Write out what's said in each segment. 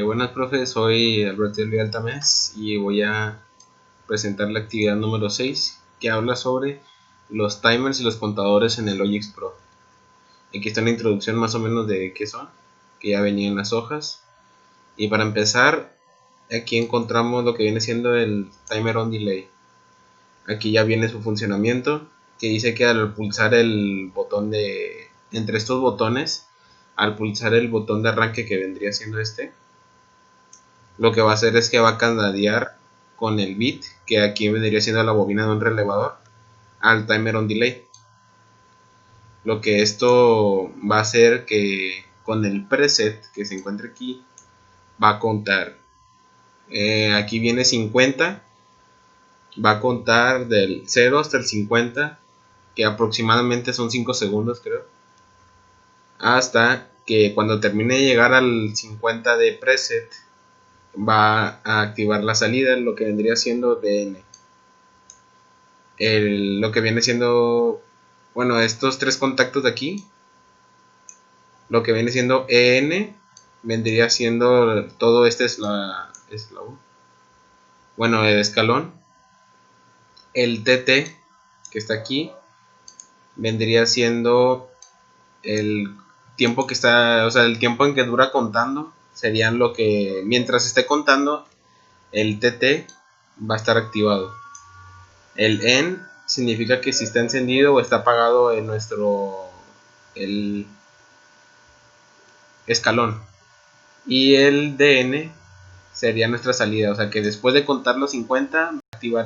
Buenas, profe, soy Alberto Elvial Tamés y voy a presentar la actividad número 6 que habla sobre los timers y los contadores en el Logix Pro. Aquí está una introducción más o menos de qué son, que ya venía en las hojas. Y para empezar, aquí encontramos lo que viene siendo el timer on delay. Aquí ya viene su funcionamiento, que dice que al pulsar el botón de... entre estos botones, al pulsar el botón de arranque que vendría siendo lo que va a hacer es que va a candadear con el bit, que aquí vendría siendo la bobina de un relevador, al timer on delay. Lo que esto va a hacer que con el preset que se encuentra aquí, va a contar. Aquí viene 50, va a contar del 0 hasta el 50, que aproximadamente son 5 segundos creo, hasta que cuando termine de llegar al 50 de preset, va a activar la salida, lo que vendría siendo DN. Lo que viene siendo, bueno, estos tres contactos de aquí, lo que viene siendo EN, vendría siendo todo bueno, el escalón. El TT, que está aquí, vendría siendo el tiempo que está, o sea, el tiempo en que dura contando, serían lo que, mientras esté contando, el TT va a estar activado. El EN significa que si está encendido o está apagado en el escalón. Y el DN sería nuestra salida, o sea que después de contar los 50 va a activar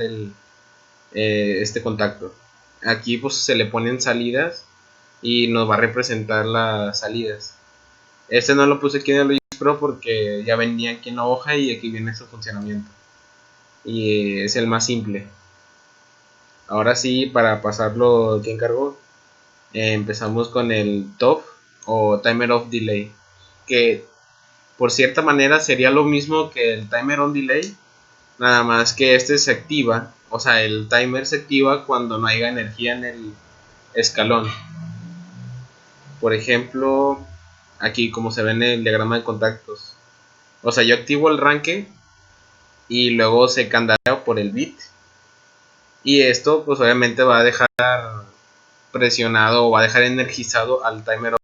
este contacto. Aquí pues se le ponen salidas y nos va a representar las salidas. Este no lo puse aquí en el Logix Pro porque ya venía aquí en la hoja y aquí viene su funcionamiento. Y es el más simple. Ahora sí, para pasarlo que encargó, empezamos con el TOF o Timer of Delay, que por cierta manera sería lo mismo que el Timer on Delay, nada más que este se activa, o sea, el timer se activa cuando no haya energía en el escalón. Por ejemplo, aquí como se ve en el diagrama de contactos, o sea, yo activo el arranque y luego se candadea por el bit, y esto pues obviamente va a dejar presionado o va a dejar energizado al timer,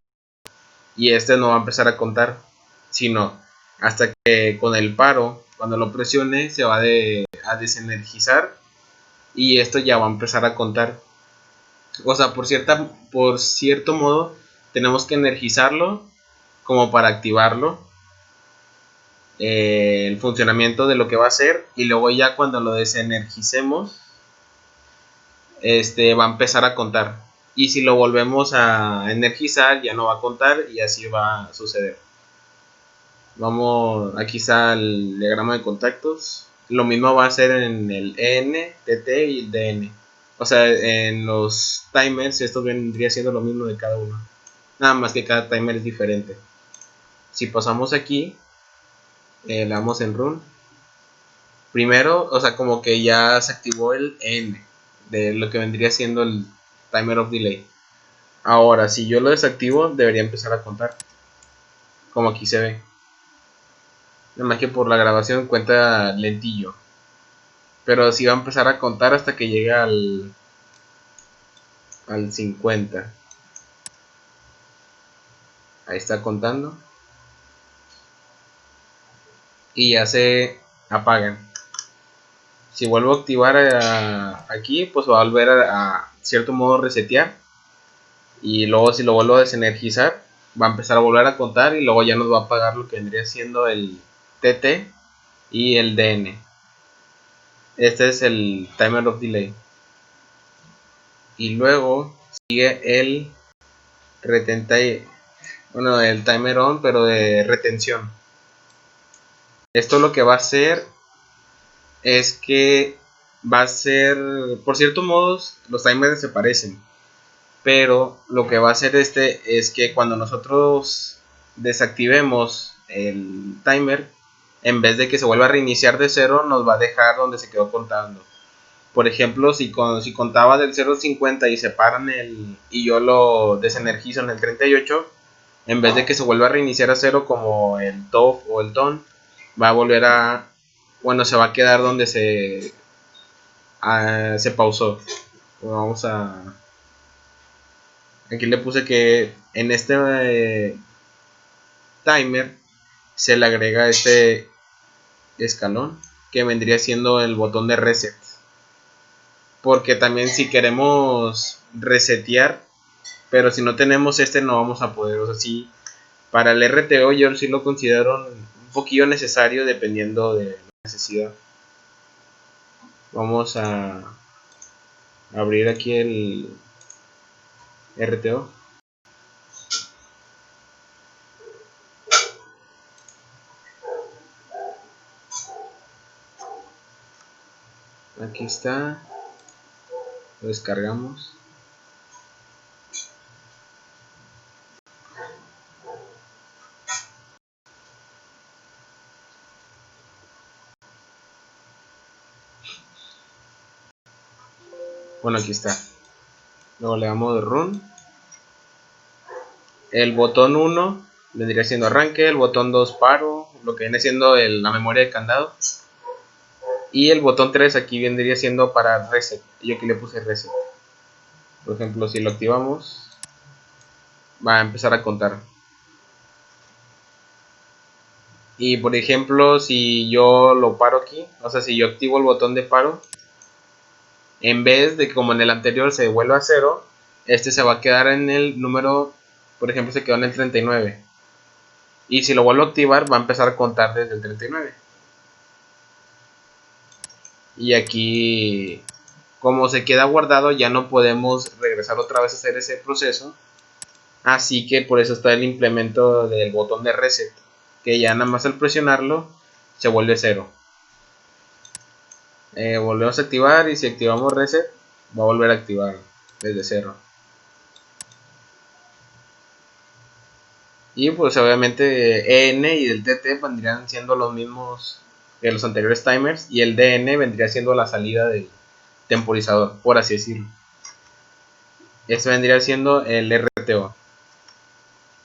y este no va a empezar a contar, sino hasta que con el paro, cuando lo presione, se va a desenergizar y esto ya va a empezar a contar. O sea, por cierto modo, tenemos que energizarlo como para activarlo, el funcionamiento de lo que va a hacer, y luego ya cuando lo desenergicemos, va a empezar a contar. Y si lo volvemos a energizar, ya no va a contar y así va a suceder. Vamos, aquí está el diagrama de contactos. Lo mismo va a ser en el EN, TT y el DN. O sea, en los timers esto vendría siendo lo mismo de cada uno. Nada más que cada timer es diferente. Si pasamos aquí, le damos en Run. Primero, o sea, como que ya se activó el N de lo que vendría siendo el Timer of Delay. Ahora, si yo lo desactivo, debería empezar a contar. Como aquí se ve. Nada más que por la grabación cuenta lentillo. Pero sí va a empezar a contar hasta que llegue al 50. Ahí está contando. Y ya se apagan. Si vuelvo a activar aquí, pues va a volver a cierto modo resetear. Y luego si lo vuelvo a desenergizar, va a empezar a volver a contar y luego ya nos va a apagar lo que vendría siendo el TT y el DN. Este es el Timer of Delay. Y luego sigue el el Timer On, pero de retención. Esto lo que va a hacer es que va a ser, por ciertos modos, los timers se parecen, pero lo que va a hacer es que cuando nosotros desactivemos el timer, en vez de que se vuelva a reiniciar de cero, nos va a dejar donde se quedó contando. Por ejemplo, si contaba del 0 al 50 y se paran y yo lo desenergizo en el 38, en vez de que se vuelva a reiniciar a cero como el TOF o el TON, va a volver a, bueno, se va a quedar donde se pausó. Vamos a, aquí le puse que en este timer se le agrega este escalón que vendría siendo el botón de reset, porque también si queremos resetear, pero si no tenemos este no vamos a poder, o sea, sí, para el RTO yo sí lo considero un poquillo necesario dependiendo de la necesidad. Vamos a abrir aquí el RTO. Aquí está, lo descargamos. Bueno, aquí está. Luego le damos run. El botón 1 vendría siendo arranque, el botón 2 paro, lo que viene siendo la memoria de candado. Y el botón 3 aquí vendría siendo para reset. Yo aquí le puse reset. Por ejemplo, si lo activamos, va a empezar a contar. Y por ejemplo, si yo lo paro aquí, o sea, si yo activo el botón de paro, en vez de que como en el anterior se vuelva a 0, este se va a quedar en el número, por ejemplo, se quedó en el 39. Y si lo vuelvo a activar, va a empezar a contar desde el 39. Y aquí, como se queda guardado, ya no podemos regresar otra vez a hacer ese proceso. Así que por eso está el implemento del botón de reset, que ya nada más al presionarlo se vuelve 0. Volvemos a activar y si activamos reset va a volver a activar desde 0. Y pues obviamente EN y el TT vendrían siendo los mismos que los anteriores timers, y el DN vendría siendo la salida del temporizador, por así decirlo. Este vendría siendo el RTO.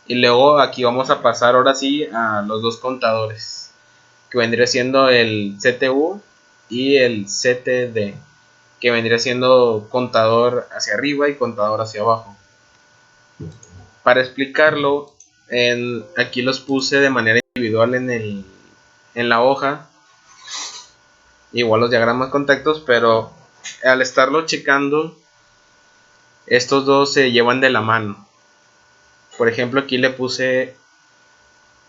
Y luego aquí vamos a pasar ahora sí a los dos contadores, que vendría siendo el CTU y el CTD, que vendría siendo contador hacia arriba y contador hacia abajo. Para explicarlo, aquí los puse de manera individual en la hoja, igual los diagramas contactos, pero al estarlo checando, estos dos se llevan de la mano. Por ejemplo, aquí le puse,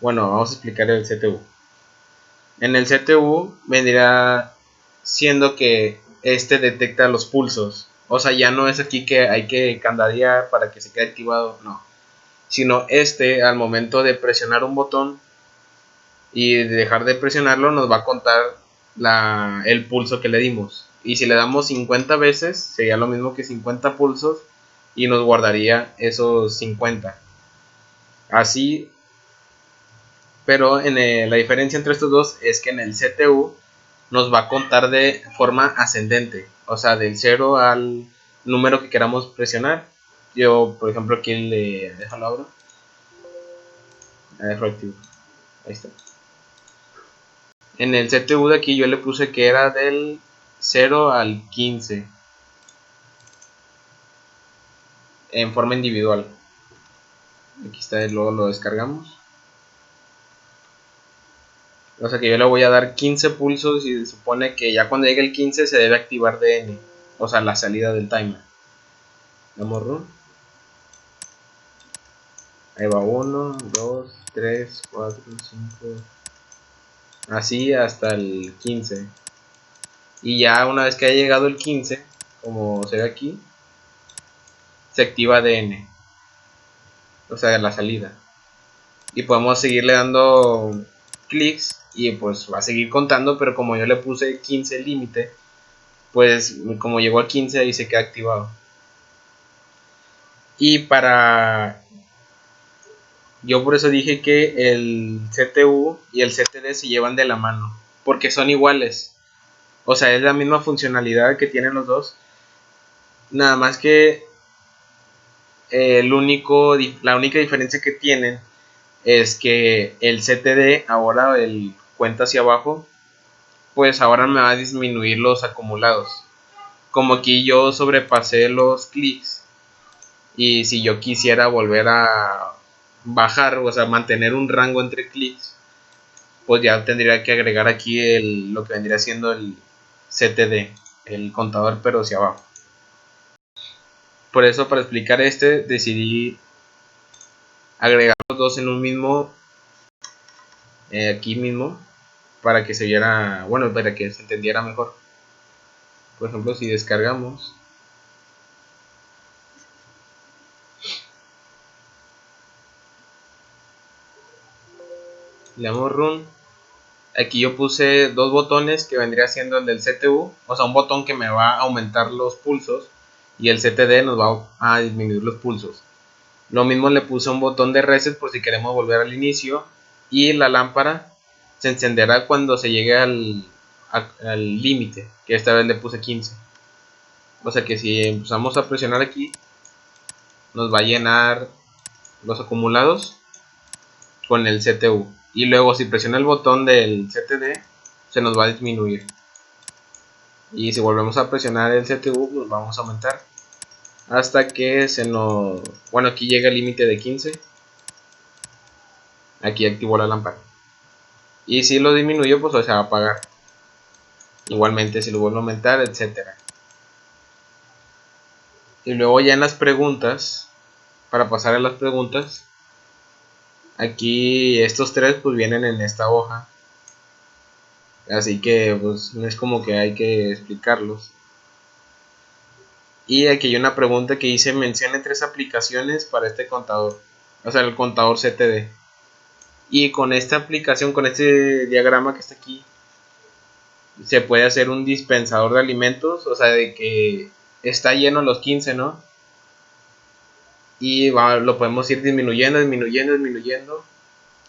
bueno, vamos a explicar el CTU. En el CTU vendría siendo que este detecta los pulsos. O sea, ya no es aquí que hay que candadear para que se quede activado, no. Sino este, al momento de presionar un botón y de dejar de presionarlo, nos va a contar el pulso que le dimos. Y si le damos 50 veces, sería lo mismo que 50 pulsos y nos guardaría esos 50. Así, pero la diferencia entre estos dos es que en el CTU nos va a contar de forma ascendente, o sea, del 0 al número que queramos presionar. Yo, por ejemplo, aquí le dejo la abro. Dejo activo. Ahí está. En el CTU de aquí yo le puse que era del 0 al 15 en forma individual. Aquí está, luego lo descargamos. O sea que yo le voy a dar 15 pulsos y se supone que ya cuando llegue el 15 se debe activar DN, o sea, la salida del timer. Damos run. Ahí va 1, 2, 3, 4, 5. Así hasta el 15. Y ya una vez que haya llegado el 15, como se ve aquí, se activa DN, o sea, la salida. Y podemos seguirle dando clics y pues va a seguir contando, pero como yo le puse 15 límite, pues como llegó a 15 ahí se queda activado. Y yo por eso dije que el CTU y el CTD se llevan de la mano, porque son iguales. O sea, es la misma funcionalidad que tienen los dos. Nada más que la única diferencia que tienen es que el CTD, ahora el cuenta hacia abajo, pues ahora me va a disminuir los acumulados. Como aquí yo sobrepasé los clics, y si yo quisiera volver a bajar, o sea, mantener un rango entre clics, pues ya tendría que agregar aquí lo que vendría siendo el CTD, el contador, pero hacia abajo. Por eso, para explicar decidí agregar los dos en un mismo, aquí mismo, para que se viera, bueno, para que se entendiera mejor. Por ejemplo, si descargamos, le damos run. Aquí yo puse dos botones que vendría siendo el del CTU, o sea, un botón que me va a aumentar los pulsos y el CTD nos va a disminuir los pulsos. Lo mismo le puse un botón de reset por si queremos volver al inicio, y la lámpara se encenderá cuando se llegue al límite, que esta vez le puse 15. O sea que si empezamos a presionar aquí, nos va a llenar los acumulados con el CTU. Y luego si presiona el botón del CTD, se nos va a disminuir. Y si volvemos a presionar el CTU, pues vamos a aumentar hasta que se nos... Bueno, aquí llega el límite de 15. Aquí activó la lámpara. Y si lo disminuyo, pues se va a apagar. Igualmente si lo vuelvo a aumentar, etcétera. Y luego ya en las preguntas, para pasar a las preguntas, aquí estos tres pues vienen en esta hoja. Así que pues no es como que hay que explicarlos. Y aquí hay una pregunta que dice: mencione 3 aplicaciones para este contador, o sea, el contador CTD. Y con esta aplicación, con este diagrama que está aquí, se puede hacer un dispensador de alimentos, o sea, de que está lleno los 15, ¿no? Y lo podemos ir disminuyendo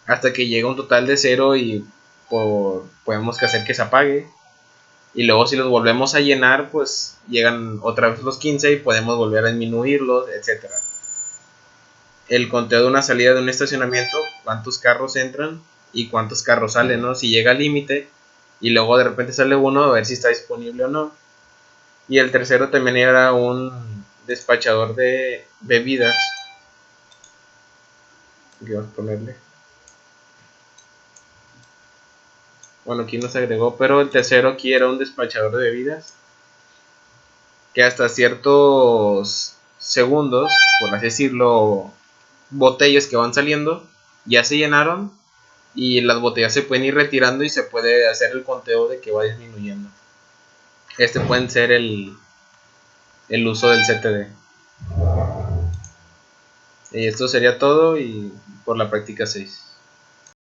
hasta que llegue a un total de 0 y podemos hacer que se apague. Y luego si los volvemos a llenar, pues llegan otra vez los 15 y podemos volver a disminuirlos, etc. El conteo de una salida de un estacionamiento, cuántos carros entran y cuántos carros salen, ¿no? Si llega al límite y luego de repente sale uno, a ver si está disponible o no. Y el tercero también era un despachador de bebidas. Aquí vamos a ponerle. Bueno, aquí no se agregó, pero el tercero aquí era un despachador de bebidas que hasta ciertos segundos, por así decirlo, botellas que van saliendo ya se llenaron y las botellas se pueden ir retirando y se puede hacer el conteo de que va disminuyendo. Este puede ser el uso del CTD. Y esto sería todo y por la práctica 6.